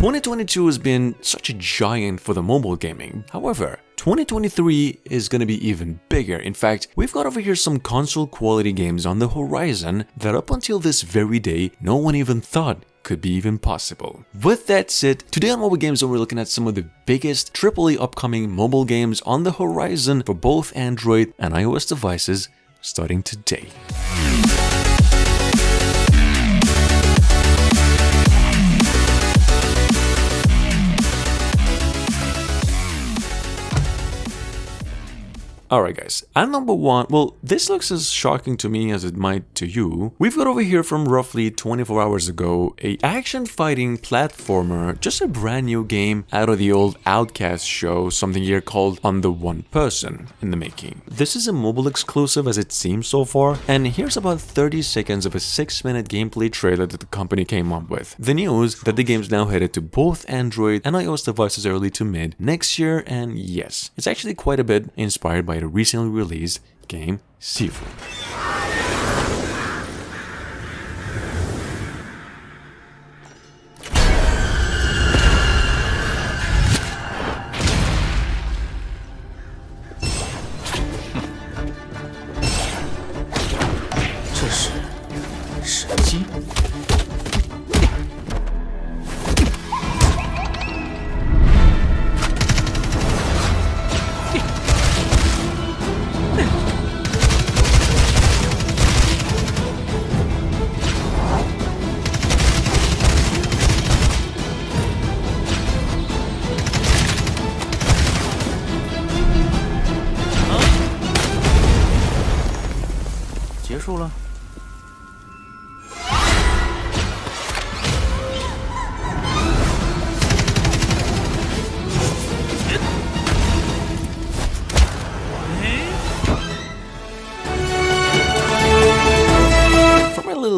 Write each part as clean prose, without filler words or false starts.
2022 has been such a giant for the mobile gaming. However, 2023 is gonna be even bigger. In fact, we've got over here some console quality games on the horizon that up until this very day, no one even thought could be even possible. With that said, today on Mobile Games Zone, we're looking at some of the biggest AAA upcoming mobile games on the horizon for both Android and iOS devices starting today. Alright guys, at number 1, well, this looks as shocking to me as it might to you. We've got over here from roughly 24 hours ago, a action-fighting platformer, just a brand new game out of the old Outcast show, something here called On the One Person in the making. This is a mobile exclusive as it seems so far, and here's about 30 seconds of a 6-minute gameplay trailer that the company came up with. The news that the game's now headed to both Android and iOS devices early to mid next year, and yes, it's actually quite a bit inspired by the recently released game Sifu.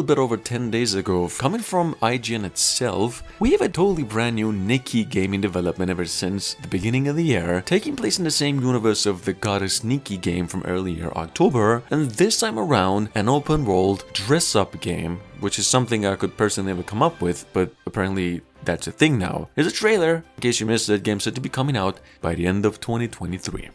Bit over 10 days ago, coming from IGN itself, we have a totally brand new Nikki game in development ever since the beginning of the year, taking place in the same universe of the Goddess Nikki game from earlier October, and this time around an open world dress-up game, which is something I could personally never come up with, but apparently that's a thing now. Here's a trailer, in case you missed it. Game's set to be coming out by the end of 2023.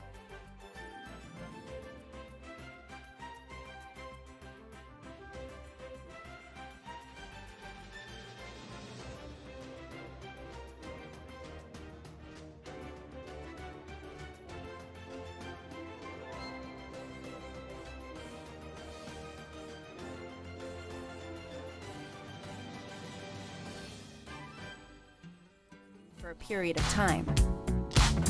For a period of time.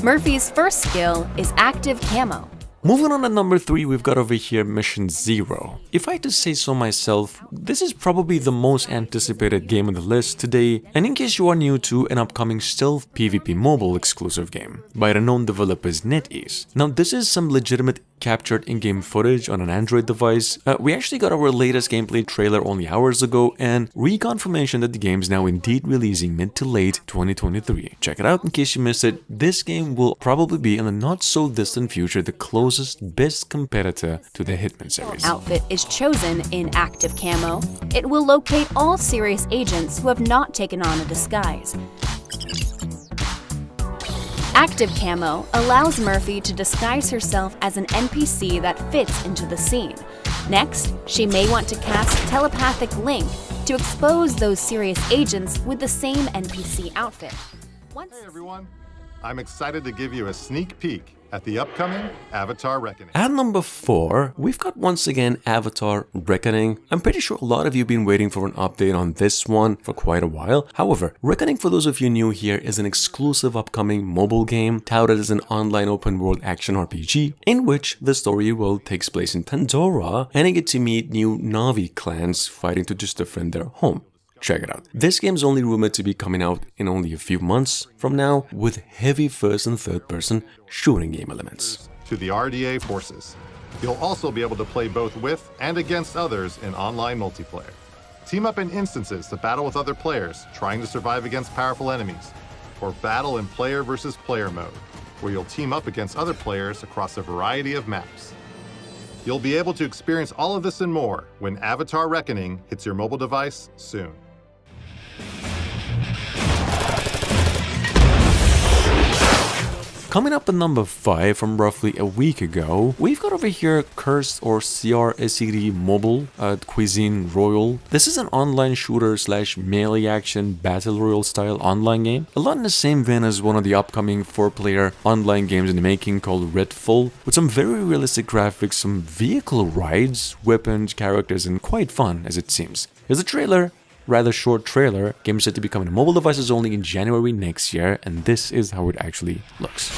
Murphy's first skill is active camo. Moving on to number 3, we've got over here Mission Zero. If I had to say so myself, this is probably the most anticipated game on the list today, and in case you are new to an upcoming stealth PvP mobile exclusive game by the known developers NetEase. Now this is some legitimate captured in-game footage on an Android device. We actually got our latest gameplay trailer only hours ago and reconfirmation that the game is now indeed releasing mid to late 2023. Check it out in case you missed it. This game will probably be in the not so distant future the closest best competitor to the Hitman series. Outfit is chosen in active camo. It will locate all serious agents who have not taken on a disguise. Active camo allows Murphy to disguise herself as an NPC that fits into the scene. Next, she may want to cast telepathic link to expose those serious agents with the same NPC outfit. Hey everyone, I'm excited to give you a sneak peek at the upcoming Avatar Reckoning. At number 4, we've got once again Avatar Reckoning. I'm pretty sure a lot of you have been waiting for an update on this one for quite a while. However, Reckoning, for those of you new here, is an exclusive upcoming mobile game touted as an online open world action RPG in which the story world takes place in Pandora and you get to meet new Na'vi clans fighting to just defend their home. Check it out. This game is only rumored to be coming out in only a few months from now with heavy first and third person shooting game elements. To the RDA forces. You'll also be able to play both with and against others in online multiplayer. Team up in instances to battle with other players trying to survive against powerful enemies, or battle in player versus player mode, where you'll team up against other players across a variety of maps. You'll be able to experience all of this and more when Avatar Reckoning hits your mobile device soon. Coming up at number 5 from roughly a week ago, we've got over here Cursed or CRSED Mobile at Cuisine Royal. This is an online shooter / melee action battle royale style online game, a lot in the same vein as one of the upcoming 4-player online games in the making called Redfall, with some very realistic graphics, some vehicle rides, weapons, characters, and quite fun as it seems. Here's a trailer. Rather short trailer. Game is set to be coming to mobile devices only in January next year, and this is how it actually looks.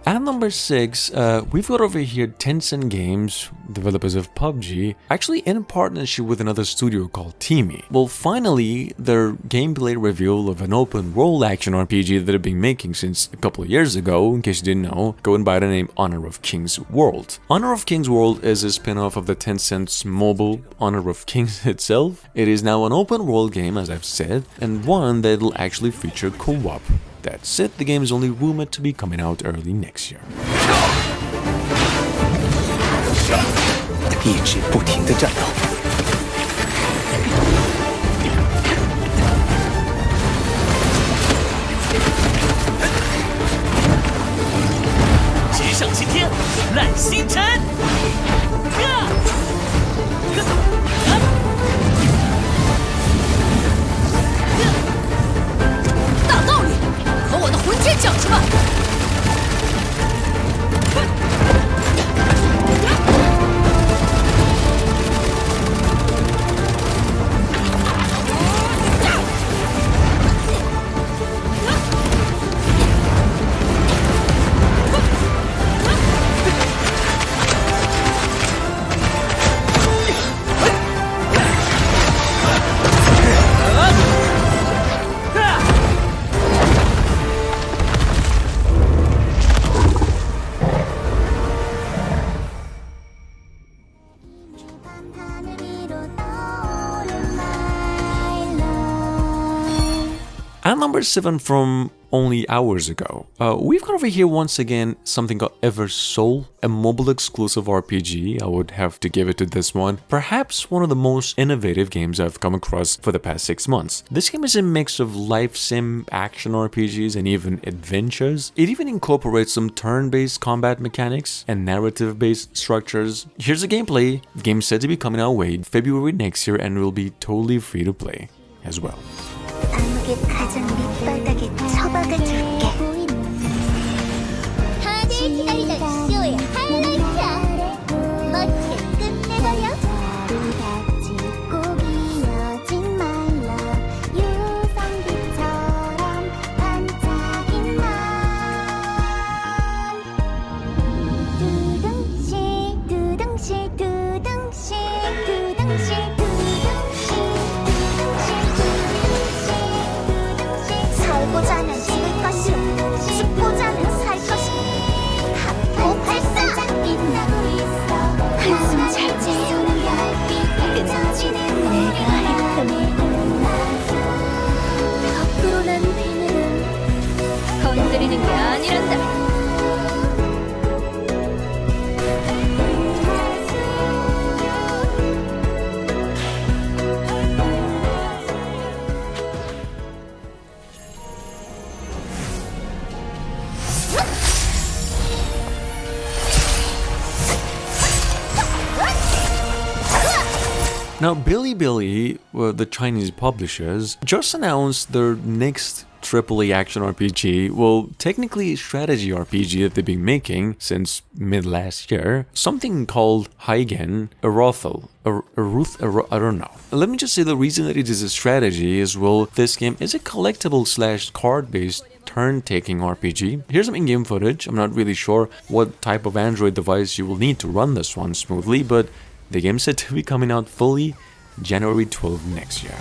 At number 6, we've got over here Tencent Games, developers of PUBG, actually in partnership with another studio called Teamy. Well, finally, their gameplay reveal of an open world action RPG that they've been making since a couple of years ago, in case you didn't know, going by the name Honor of Kings World. Honor of Kings World is a spin-off of the Tencent's mobile Honor of Kings itself. It is now an open world game, as I've said, and one that will actually feature co-op. That's it, the game is only rumored to be coming out early next year. 一直不停地战斗。直上青天，揽星辰。大道理，和我的魂天讲出来。 At number 7 from only hours ago, we've got over here once again something called Eversoul, a mobile exclusive RPG. I would have to give it to this one. Perhaps one of the most innovative games I've come across for the past 6 months. This game is a mix of life sim, action RPGs, and even adventures. It even incorporates some turn-based combat mechanics and narrative-based structures. Here's the gameplay. The game's said to be coming our way February next year and will be totally free to play as well. 가장 밑바닥에 처박아줄게. 다들 기다리던 쇼의 하이라이트야. 멋지게 끝내버려. 불같이 꼭 이어진 my love. 유성빛처럼 반짝인 맘. 두둥실 두둥실 두둥실 두둥실 살고자는 쉴 것이 죽고자는 살 것이 하고 발사 빛나고 있어 한숨 잘 채우는 별빛 그쳐지는 내가 했던 거꾸로 난 비는 건드리는 게 아니란다. Now, Bilibili, the Chinese publishers, just announced their next AAA action RPG, well, technically a strategy RPG that they've been making since mid-last year, something called Highgen, I don't know. Let me just say the reason that it is a strategy is, well, this game is a collectible / card-based turn-taking RPG. Here's some in-game footage. I'm not really sure what type of Android device you will need to run this one smoothly, but the game's set to be coming out fully January 12th next year.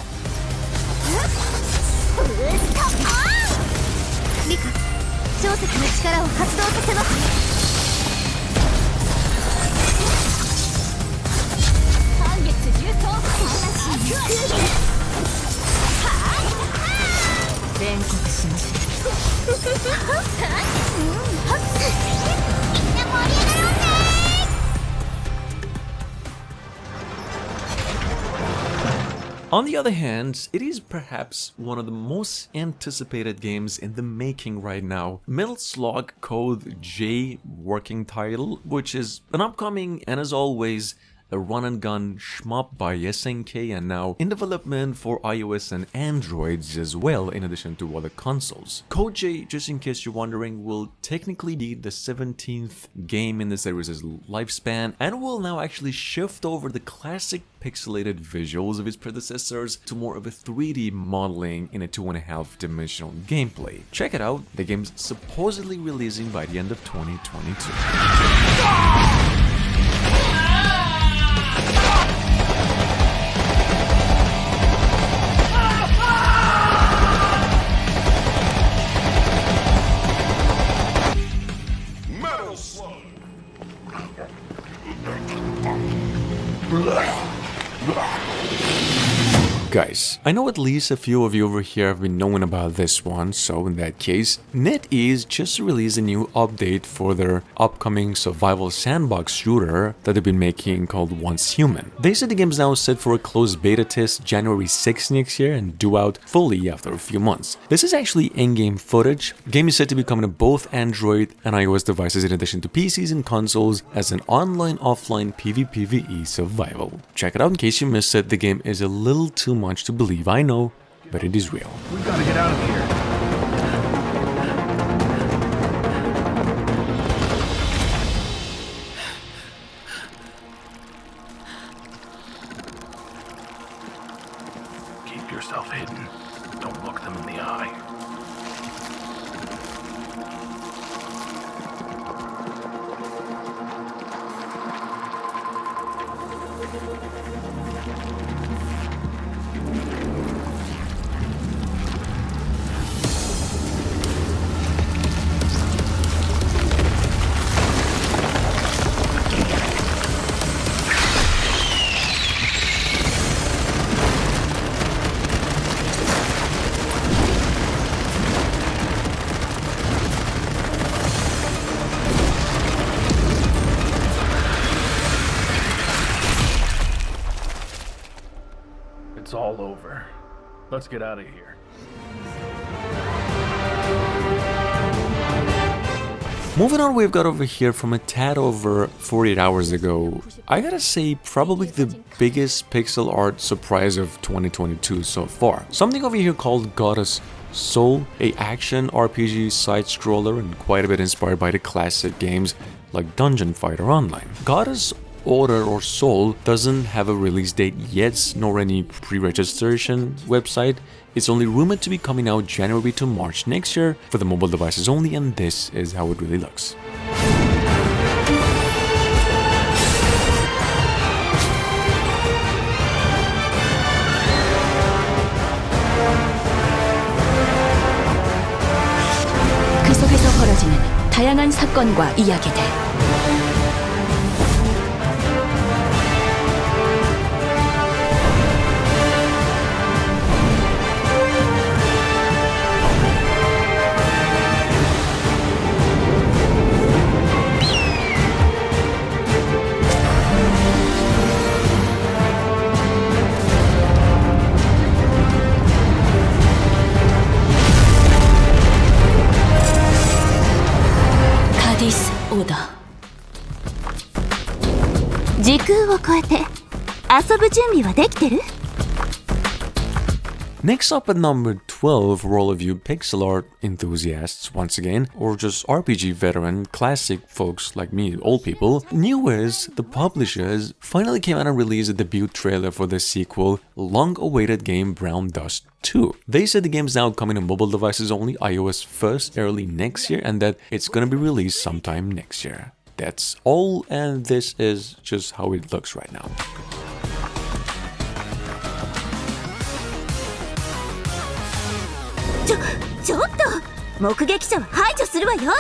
On the other hand, it is perhaps one of the most anticipated games in the making right now. Metal Slug Code J working title, which is an upcoming and as always a run-and-gun shmup by SNK and now in development for iOS and Androids as well, in addition to other consoles. Code J, just in case you're wondering, will technically be the 17th game in the series' lifespan and will now actually shift over the classic pixelated visuals of its predecessors to more of a 3D modeling in a 2.5 dimensional gameplay. Check it out, the game's supposedly releasing by the end of 2022. Guys, I know at least a few of you over here have been knowing about this one, so in that case, NetEase just released a new update for their upcoming survival sandbox shooter that they've been making called Once Human. They said the game's now set for a closed beta test January 6th next year and due out fully after a few months. This is actually in-game footage. The game is set to be coming to both Android and iOS devices in addition to PCs and consoles as an online-offline PvPvE survival. Check it out in case you missed it, the game is a little too much to believe, I know, but it is real. We gotta get out of here. Keep yourself hidden. Don't look them in the eye. It's all over. Let's get out of here. Moving on, we've got over here from a tad over 48 hours ago, I gotta say probably the biggest pixel art surprise of 2022 so far. Something over here called Goddess Soul, a action RPG side-scroller and quite a bit inspired by the classic games like Dungeon Fighter Online. Goddess Order or Soul doesn't have a release date yet, nor any pre-registration website. It's only rumored to be coming out January to March next year for the mobile devices only, and this is how it really looks. 그 속에서 벌어지는 다양한 사건과 이야기들. Bliss Eternal. 時空を超えて遊ぶ準備はできてる? Next up at number 12 for all of you pixel art enthusiasts once again, or just RPG veteran classic folks like me, old people, Newiz, the publishers, finally came out and released a debut trailer for the sequel, long-awaited game Brown Dust 2. They said the game's now coming to mobile devices only, iOS first, early next year, and that it's gonna be released sometime next year. That's all, and this is just how it looks right now. ちょっと目撃者は排除するわよ。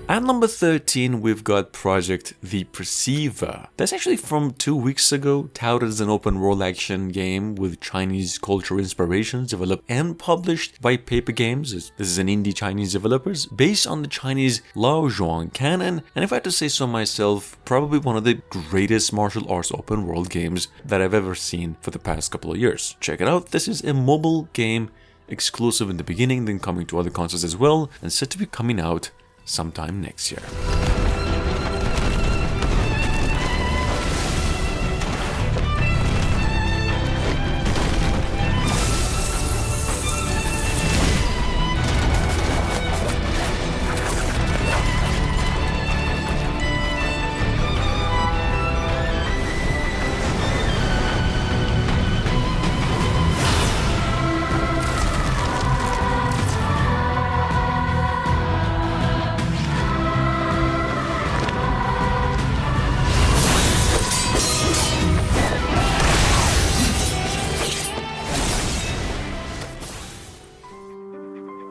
At number 13, we've got Project The Perceiver. That's actually from 2 weeks ago, touted as an open world action game with Chinese cultural inspirations, developed and published by Paper Games. This is an indie Chinese developers, based on the Chinese Laozhuang canon, and if I had to say so myself, probably one of the greatest martial arts open world games that I've ever seen for the past couple of years. Check it out, this is a mobile game, exclusive in the beginning, then coming to other consoles as well, and set to be coming out sometime next year.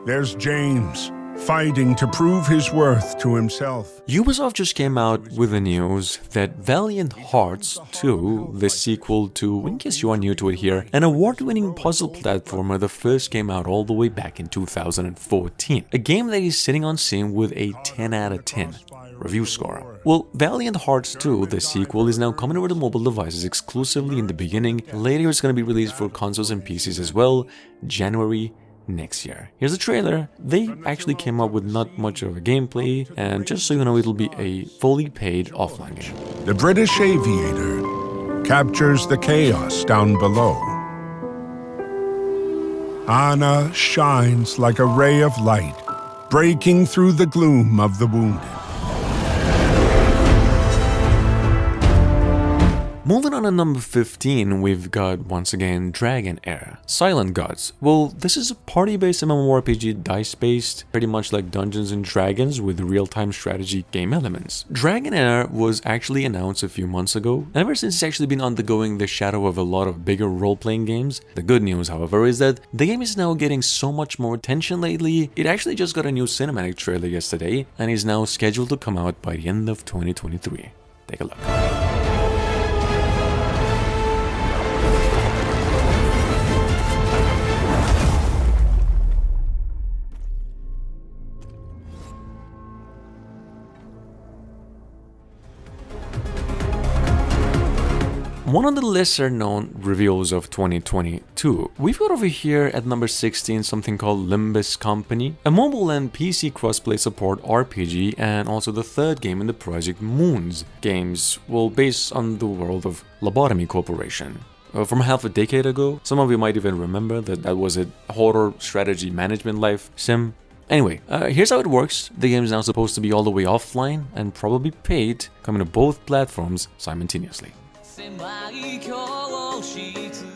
There's James, fighting to prove his worth to himself. Ubisoft just came out with the news that Valiant Hearts 2, the sequel to, in case you are new to it here, an award-winning puzzle platformer that first came out all the way back in 2014. A game that is sitting on Steam with a 10 out of 10 review score. Well, Valiant Hearts 2, the sequel, is now coming over to mobile devices exclusively in the beginning. Later it's going to be released for consoles and PCs as well, January next year. Here's a trailer. They actually came up with not much of a gameplay, and just so you know, it'll be a fully paid offline game. The British aviator captures the chaos down below. Anna shines like a ray of light, breaking through the gloom of the wounded. Moving on to number 15, we've got, once again, Dragonair. Silent Gods. Well, this is a party-based MMORPG, dice-based, pretty much like Dungeons & Dragons with real-time strategy game elements. Dragonair was actually announced a few months ago, and ever since it's actually been undergoing the shadow of a lot of bigger role-playing games. The good news, however, is that the game is now getting so much more attention lately. It actually just got a new cinematic trailer yesterday, and is now scheduled to come out by the end of 2023. Take a look. One of the lesser known reveals of 2022, we've got over here at number 16 something called Limbus Company, a mobile and PC crossplay support RPG, and also the third game in the project, Moons games, well, based on the world of Lobotomy Corporation. From half a decade ago, some of you might even remember that was a horror strategy management life sim. Anyway, here's how it works. The game is now supposed to be all the way offline and probably paid, coming to both platforms simultaneously.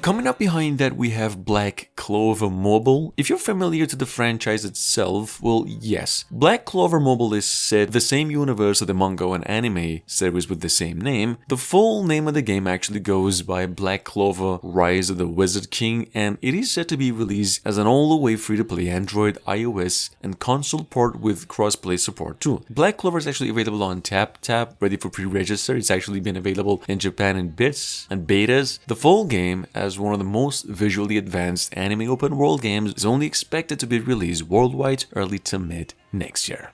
Coming up behind that, we have Black Clover Mobile. If you're familiar to the franchise itself, well, yes. Black Clover Mobile is set the same universe of the manga and anime series with the same name. The full name of the game actually goes by Black Clover Rise of the Wizard King, and it is set to be released as an all-the-way free-to-play Android, iOS, and console port with cross-play support too. Black Clover is actually available on TapTap, ready for pre-register. It's actually been available in Japan in bits and betas. The full game, as one of the most visually advanced anime open world games, is only expected to be released worldwide early to mid next year.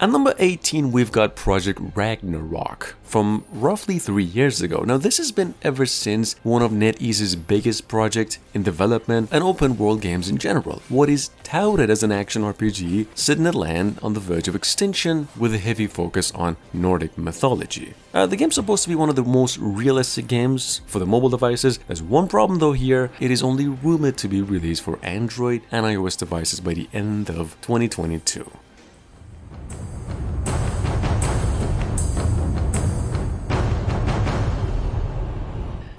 At number 18, we've got Project Ragnarok from roughly 3 years ago. Now, this has been ever since one of NetEase's biggest projects in development and open world games in general. What is touted as an action RPG set in a land on the verge of extinction with a heavy focus on Nordic mythology. The game's supposed to be one of the most realistic games for the mobile devices. There's one problem though here, it is only rumored to be released for Android and iOS devices by the end of 2022.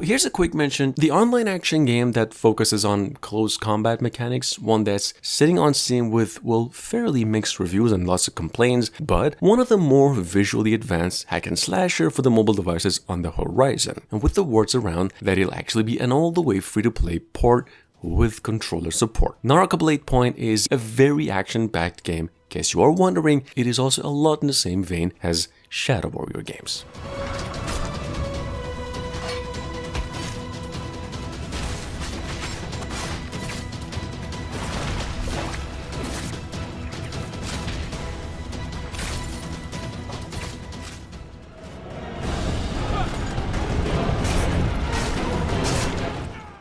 Here's a quick mention, the online action game that focuses on close combat mechanics, one that's sitting on Steam with, well, fairly mixed reviews and lots of complaints, but one of the more visually advanced hack and slasher for the mobile devices on the horizon, and with the words around that it'll actually be an all-the-way free-to-play port with controller support. Naraka Bladepoint is a very action-packed game. In case you are wondering, it is also a lot in the same vein as Shadow Warrior games.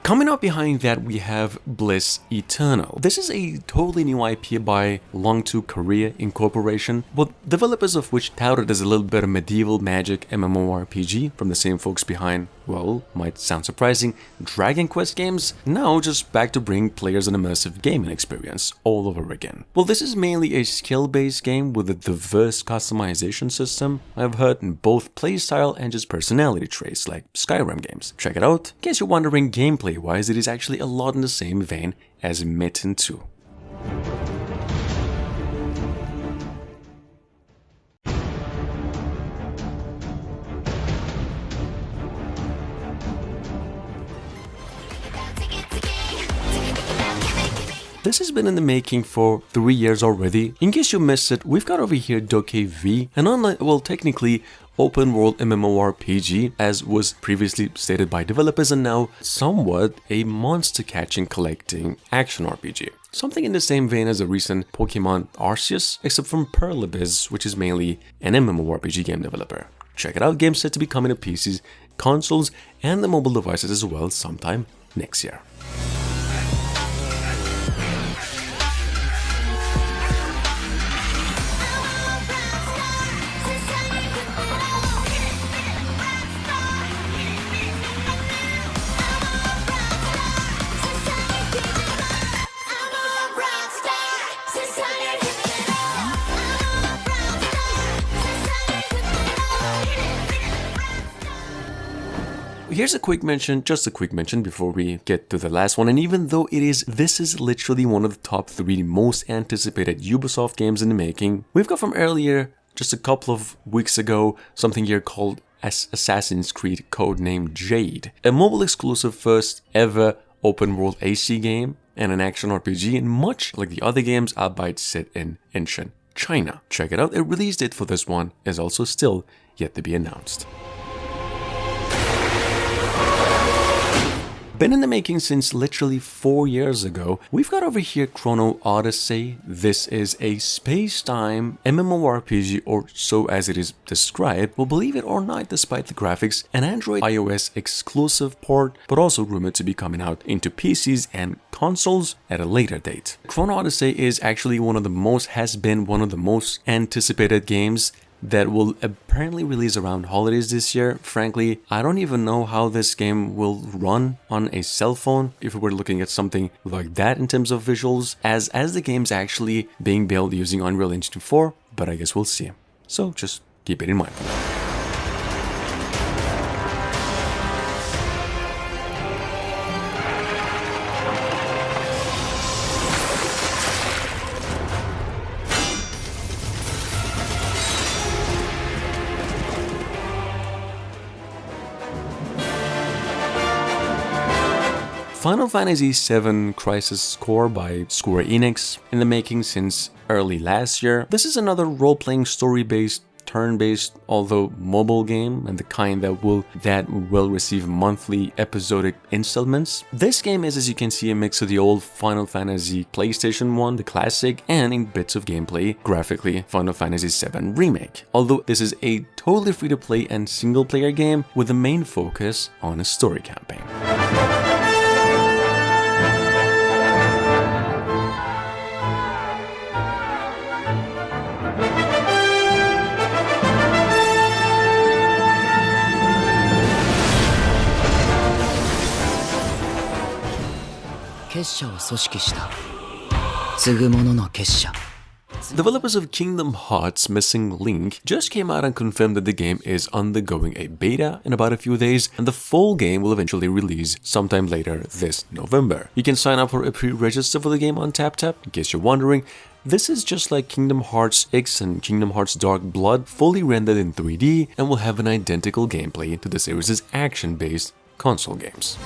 Coming up behind that, we have Bliss Eternal. This is a totally new IP by Long2 Korea Incorporation, but developers of which touted as a little bit of medieval magic MMORPG from the same folks behind, well, might sound surprising, Dragon Quest games, now just back to bring players an immersive gaming experience all over again. Well, this is mainly a skill-based game with a diverse customization system, I've heard, in both playstyle and just personality traits like Skyrim games. Check it out. In case you're wondering, gameplay-wise, it is actually a lot in the same vein as Mitten 2. This has been in the making for 3 years already. In case you missed it, we've got over here Dokkan V, an online, well, technically open world MMORPG, as was previously stated by developers, and now somewhat a monster catching collecting action RPG. Something in the same vein as a recent Pokemon Arceus, except from Pearl Abyss, which is mainly an MMORPG game developer. Check it out, game's set to be coming to PCs, consoles, and the mobile devices as well sometime next year. Here's a quick mention, just a quick mention before we get to the last one, and even though this is literally one of the top 3 most anticipated Ubisoft games in the making, we've got from earlier, just a couple of weeks ago, something here called Assassin's Creed codenamed Jade, a mobile exclusive first ever open world AC game and an action RPG, and much like the other games, albeit set in ancient China. Check it out, a release date for this one is also still yet to be announced. Been in the making since literally 4 years ago, we've got over here Chrono Odyssey. This is a space-time MMORPG, or so as it is described. Well, believe it or not, despite the graphics, an Android iOS exclusive port, but also rumored to be coming out into PCs and consoles at a later date. Chrono Odyssey is actually has been one of the most anticipated games that will apparently release around holidays this year. Frankly, I don't even know how this game will run on a cell phone if we were looking at something like that in terms of visuals, as the game's actually being built using Unreal Engine 4, but I guess we'll see. So just keep it in mind. Final Fantasy VII Crisis Core by Square Enix, in the making since early last year. This is another role-playing story-based, turn-based, although mobile game, and the kind that will receive monthly episodic installments. This game is, as you can see, a mix of the old Final Fantasy PlayStation 1, the classic, and in bits of gameplay, graphically, Final Fantasy VII Remake. Although this is a totally free-to-play and single-player game with the main focus on a story campaign. Developers of Kingdom Hearts Missing Link just came out and confirmed that the game is undergoing a beta in about a few days, and the full game will eventually release sometime later this November. You can sign up for a pre-register for the game on TapTap, in case you're wondering. This is just like Kingdom Hearts X and Kingdom Hearts Dark Blood, fully rendered in 3D, and will have an identical gameplay to the series' action-based console games.